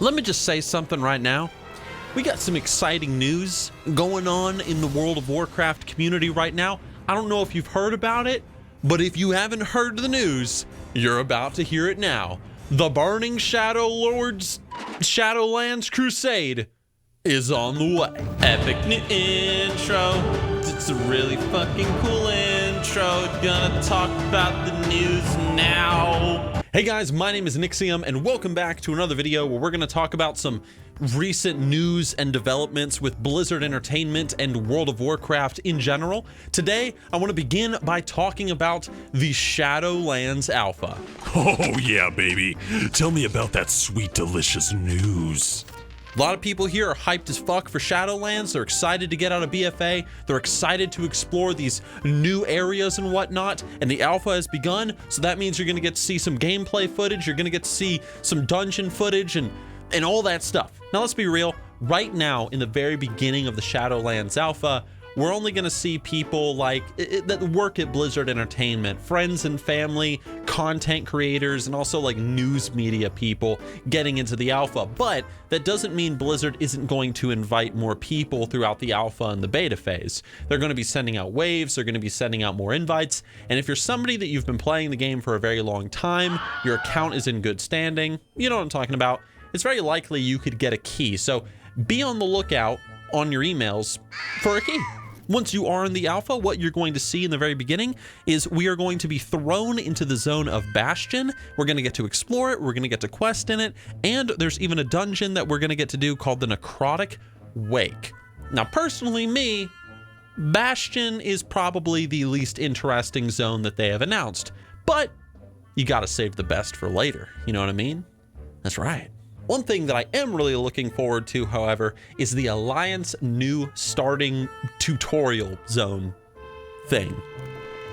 Let me just say something right now. We got some exciting news going on in the World of Warcraft community right now. I don't know if you've heard about it, but if you haven't heard the news, you're about to hear it now. The Burning Shadow Lords Shadowlands Crusade is on the way. Epic new intro. It's a really fucking cool intro. Gonna talk about the news now. Hey guys, my name is Nixxiom and welcome back to another video where we're gonna talk about some recent news and developments with Blizzard Entertainment and World of Warcraft in general. Today, I want to begin by talking about the Shadowlands Alpha. Oh yeah, baby. Tell me about that sweet, delicious news. A lot of people here are hyped as fuck for Shadowlands. They're excited to get out of BFA. They're excited to explore these new areas and whatnot. And the alpha has begun, so that means you're going to get to see some gameplay footage. You're going to get to see some dungeon footage and all that stuff. Now, let's be real. Right now, in the very beginning of the Shadowlands Alpha, we're only going to see people like that work at Blizzard Entertainment, friends and family, content creators, and also like news media people getting into the alpha. But that doesn't mean Blizzard isn't going to invite more people throughout the alpha and the beta phase. They're going to be sending out waves. They're going to be sending out more invites. And if you're somebody that you've been playing the game for a very long time, your account is in good standing, you know what I'm talking about, it's very likely you could get a key. So be on the lookout on your emails for a key. Once you are in the alpha, what you're going to see in the very beginning is we are going to be thrown into the zone of Bastion. We're going to get to explore it. We're going to get to quest in it. And there's even a dungeon that we're going to get to do called the Necrotic Wake. Now, personally, me, Bastion is probably the least interesting zone that they have announced. But you got to save the best for later. You know what I mean? That's right. One thing that I am really looking forward to, however, is the Alliance new starting tutorial zone thing.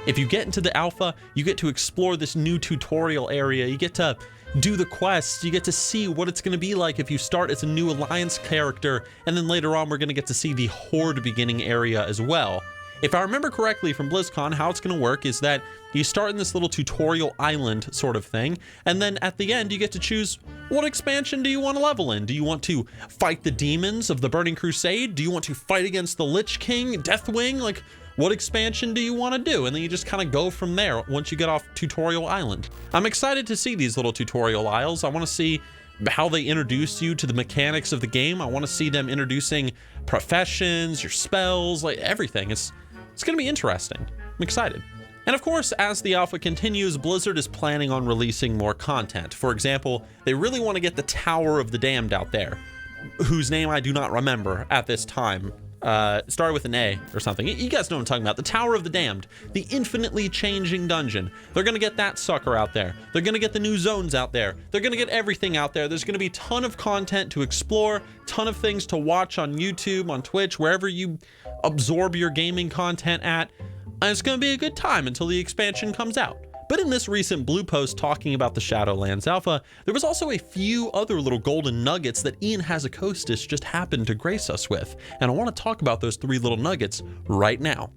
If you get into the alpha, you get to explore this new tutorial area. You get to do the quests. You get to see what it's going to be like if you start as a new Alliance character. And then later on, we're going to get to see the Horde beginning area as well. If I remember correctly from BlizzCon, how it's going to work is that you start in this little tutorial island sort of thing, and then at the end you get to choose what expansion do you want to level in. Do you want to fight the demons of the Burning Crusade? Do you want to fight against the Lich King, Deathwing? Like, what expansion do you want to do? And then you just kind of go from there once you get off Tutorial Island. I'm excited to see these little tutorial isles. I want to see how they introduce you to the mechanics of the game. I want to see them introducing professions, your spells, like everything. It's going to be interesting. I'm excited. And of course, as the alpha continues, Blizzard is planning on releasing more content. For example, they really want to get the Tower of the Damned out there, whose name I do not remember at this time. Started with an A or something. You guys know what I'm talking about. The Tower of the Damned, the infinitely changing dungeon. They're going to get that sucker out there. They're going to get the new zones out there. They're going to get everything out there. There's going to be a ton of content to explore, ton of things to watch on YouTube, on Twitch, wherever you absorb your gaming content at. And it's going to be a good time until the expansion comes out. But in this recent blue post talking about the Shadowlands Alpha, there was also a few other little golden nuggets that Ian Hazzikostas just happened to grace us with. And I want to talk about those 3 little nuggets right now.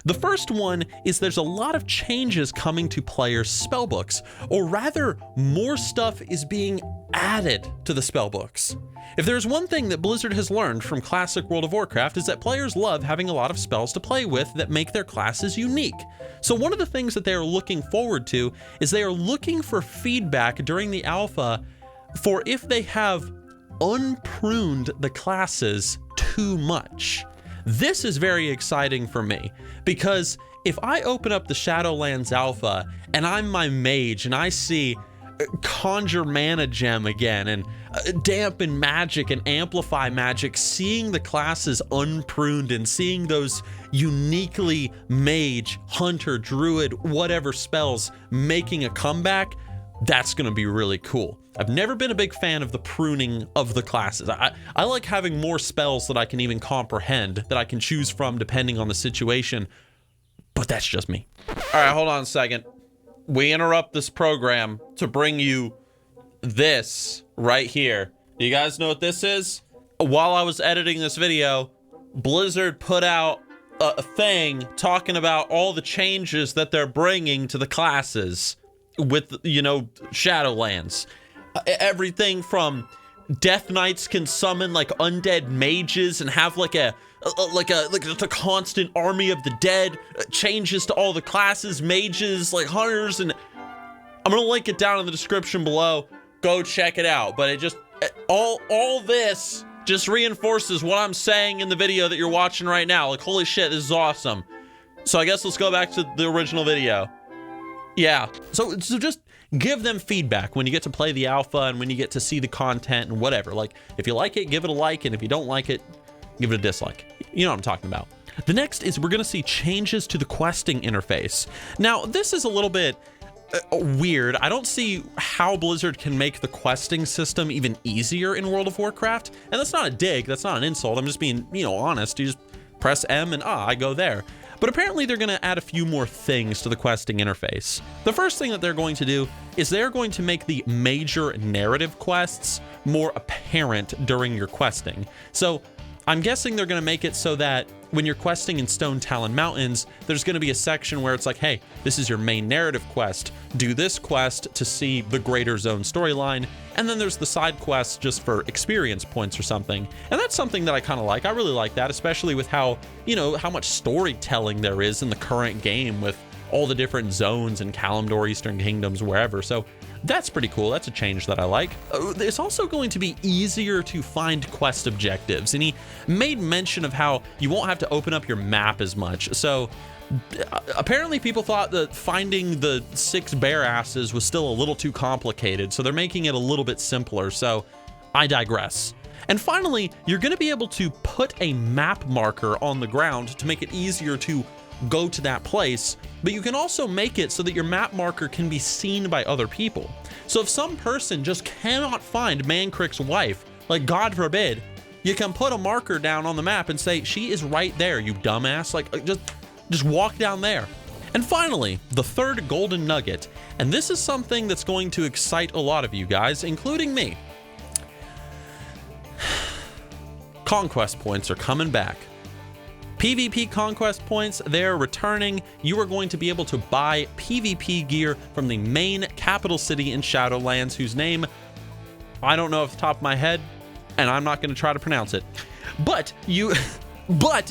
The first one is there's a lot of changes coming to players' spellbooks, or rather, more stuff is being added to the spellbooks. If there's one thing that Blizzard has learned from classic World of Warcraft is that players love having a lot of spells to play with that make their classes unique. So one of the things that they are looking forward to is they are looking for feedback during the alpha for if they have unpruned the classes too much. This is very exciting for me because if I open up the Shadowlands Alpha and I'm my mage and I see Conjure Mana Gem again and Dampen Magic and Amplify Magic, seeing the classes unpruned and seeing those uniquely mage, hunter, druid, whatever spells making a comeback, that's going to be really cool. I've never been a big fan of the pruning of the classes. I like having more spells that I can even comprehend, that I can choose from depending on the situation, but that's just me. All right, hold on a second. We interrupt this program to bring you this right here. Do you guys know what this is? While I was editing this video, Blizzard put out a thing talking about all the changes that they're bringing to the classes with, you know, Shadowlands. Everything from Death Knights can summon like undead mages and have like a constant army of the dead. Changes to all the classes, mages, like hunters, and I'm gonna link it down in the description below. Go check it out. But it just all this just reinforces what I'm saying in the video that you're watching right now. Like, holy shit, this is awesome. So I guess let's go back to the original video. Yeah, so just give them feedback when you get to play the alpha and when you get to see the content and whatever. Like, if you like it, give it a like, and if you don't like it, give it a dislike. You know what I'm talking about. The next is we're gonna see changes to the questing interface. Now, this is a little bit weird. I don't see how Blizzard can make the questing system even easier in World of Warcraft. And that's not a dig, that's not an insult. I'm just being, honest. You just press M and I go there. But apparently they're going to add a few more things to the questing interface. The first thing that they're going to do is they're going to make the major narrative quests more apparent during your questing. So I'm guessing they're going to make it so that when you're questing in Stone Talon Mountains, there's going to be a section where it's like, hey, this is your main narrative quest. Do this quest to see the greater zone storyline. And then there's the side quests just for experience points or something. And that's something that I kind of like. I really like that, especially with how, how much storytelling there is in the current game with all the different zones in Kalimdor, Eastern Kingdoms, wherever. So that's pretty cool. That's a change that I like. It's also going to be easier to find quest objectives. And he made mention of how you won't have to open up your map as much. So apparently people thought that finding the 6 bear asses was still a little too complicated. So they're making it a little bit simpler. So I digress. And finally, you're going to be able to put a map marker on the ground to make it easier to go to that place, but you can also make it so that your map marker can be seen by other people. So if some person just cannot find Mancrick's wife, like God forbid, you can put a marker down on the map and say, she is right there, you dumbass. Like, just walk down there. And finally, the third golden nugget, and this is something that's going to excite a lot of you guys, including me. Conquest points are coming back. PvP conquest points, they're returning. You are going to be able to buy PvP gear from the main capital city in Shadowlands, whose name I don't know off the top of my head, and I'm not going to try to pronounce it. But you're going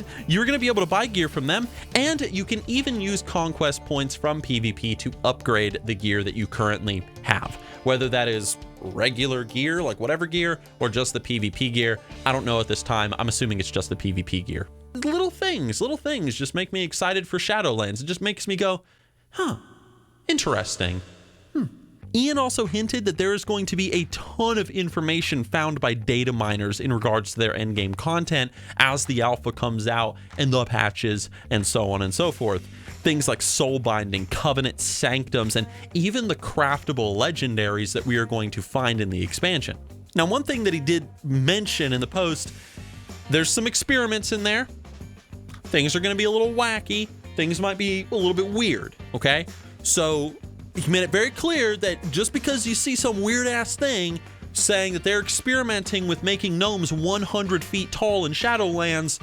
to be able to buy gear from them, and you can even use conquest points from PvP to upgrade the gear that you currently have. Whether that is regular gear, like whatever gear, or just the PvP gear, I don't know at this time. I'm assuming it's just the PvP gear. Little things just make me excited for Shadowlands. It just makes me go, huh, interesting. Ian also hinted that there is going to be a ton of information found by data miners in regards to their endgame content as the alpha comes out and the patches and so on and so forth. Things like soul binding, covenant sanctums, and even the craftable legendaries that we are going to find in the expansion. Now, one thing that he did mention in the post, there's some experiments in there. Things are going to be a little wacky. Things might be a little bit weird, okay? So he made it very clear that just because you see some weird ass thing saying that they're experimenting with making gnomes 100 feet tall in Shadowlands,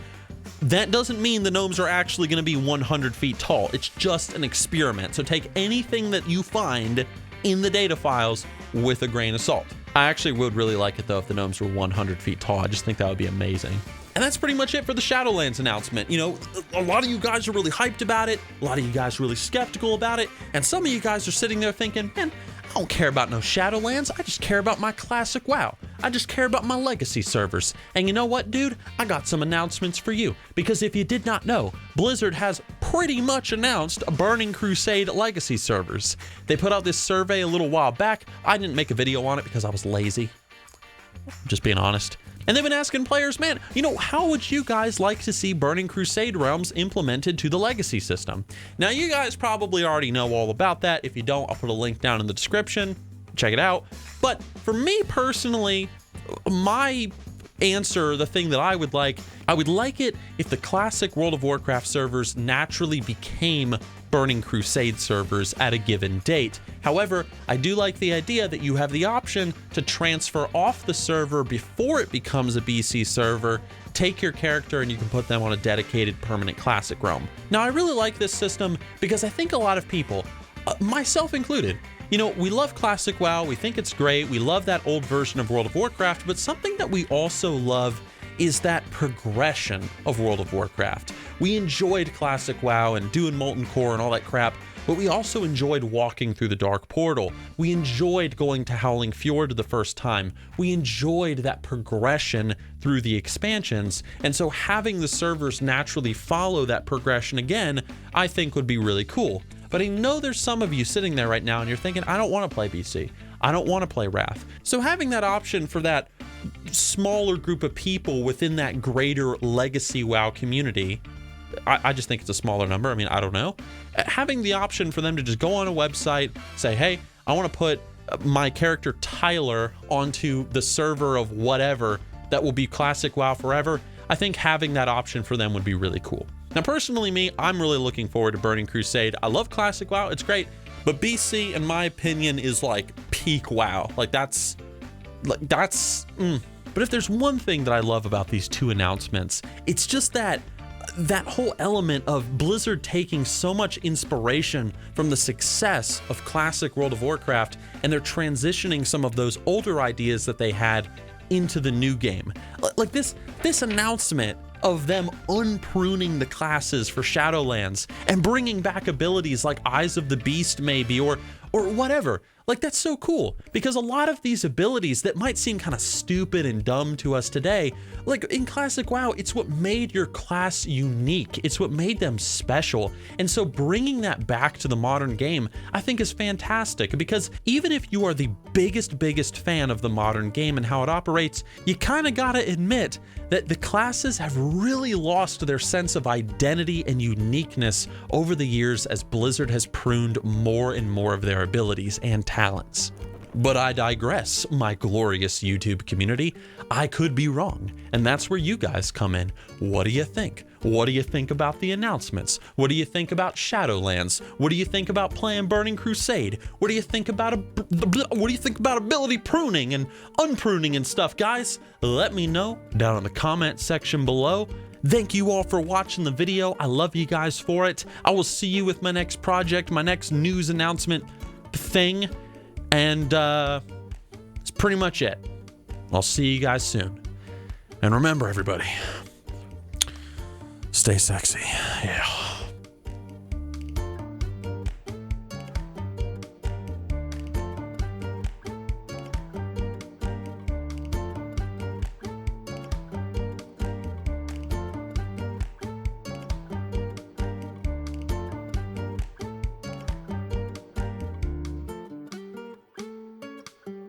that doesn't mean the gnomes are actually going to be 100 feet tall. It's just an experiment. So take anything that you find in the data files with a grain of salt. I actually would really like it though if the gnomes were 100 feet tall. I just think that would be amazing. And that's pretty much it for the Shadowlands announcement. A lot of you guys are really hyped about it. A lot of you guys are really skeptical about it. And some of you guys are sitting there thinking, man, I don't care about no Shadowlands. I just care about my classic WoW. I just care about my legacy servers. And you know what, dude? I got some announcements for you. Because if you did not know, Blizzard has pretty much announced Burning Crusade legacy servers. They put out this survey a little while back. I didn't make a video on it because I was lazy. Just being honest. And they've been asking players, man, how would you guys like to see Burning Crusade realms implemented to the legacy system? Now, you guys probably already know all about that. If you don't, I'll put a link down in the description. Check it out. But for me personally, my answer, the thing that I would like it if the classic World of Warcraft servers naturally became Burning Crusade servers at a given date. However, I do like the idea that you have the option to transfer off the server before it becomes a BC server, take your character, and you can put them on a dedicated permanent classic realm. Now, I really like this system because I think a lot of people, myself included, You know, we love Classic WoW, we think it's great, we love that old version of World of Warcraft, but something that we also love is that progression of World of Warcraft. We enjoyed Classic WoW and doing Molten Core and all that crap, but we also enjoyed walking through the Dark Portal. We enjoyed going to Howling Fjord the first time. We enjoyed that progression through the expansions, and so having the servers naturally follow that progression again, I think would be really cool. But I know there's some of you sitting there right now and you're thinking, I don't want to play BC. I don't want to play Wrath. So having that option for that smaller group of people within that greater legacy WoW community, I just think it's a smaller number. I mean, I don't know. Having the option for them to just go on a website, say, hey, I want to put my character Tyler onto the server of whatever that will be Classic WoW forever, I think having that option for them would be really cool. Now, personally, me, I'm really looking forward to Burning Crusade. I love Classic WoW, it's great, but BC, in my opinion, is like peak WoW. But if there's one thing that I love about these two announcements, it's just that whole element of Blizzard taking so much inspiration from the success of classic World of Warcraft, and they're transitioning some of those older ideas that they had into the new game. Like this announcement of them unpruning the classes for Shadowlands and bringing back abilities like Eyes of the Beast maybe, or whatever. Like, that's so cool, because a lot of these abilities that might seem kind of stupid and dumb to us today, like in Classic WoW, it's what made your class unique. It's what made them special. And so bringing that back to the modern game, I think is fantastic, because even if you are the biggest fan of the modern game and how it operates, you kind of gotta admit that the classes have really lost their sense of identity and uniqueness over the years as Blizzard has pruned more and more of their abilities and talents. But I digress, my glorious YouTube community. I could be wrong, and that's where you guys come in. What do you think? What do you think about the announcements? What do you think about Shadowlands? What do you think about playing Burning Crusade? What do you think about ability pruning and unpruning and stuff, guys? Let me know down in the comment section below. Thank you all for watching the video. I love you guys for it. I will see you with my next project, my next news announcement thing, and that's pretty much it. I'll see you guys soon. And remember, everybody, stay sexy. Yeah.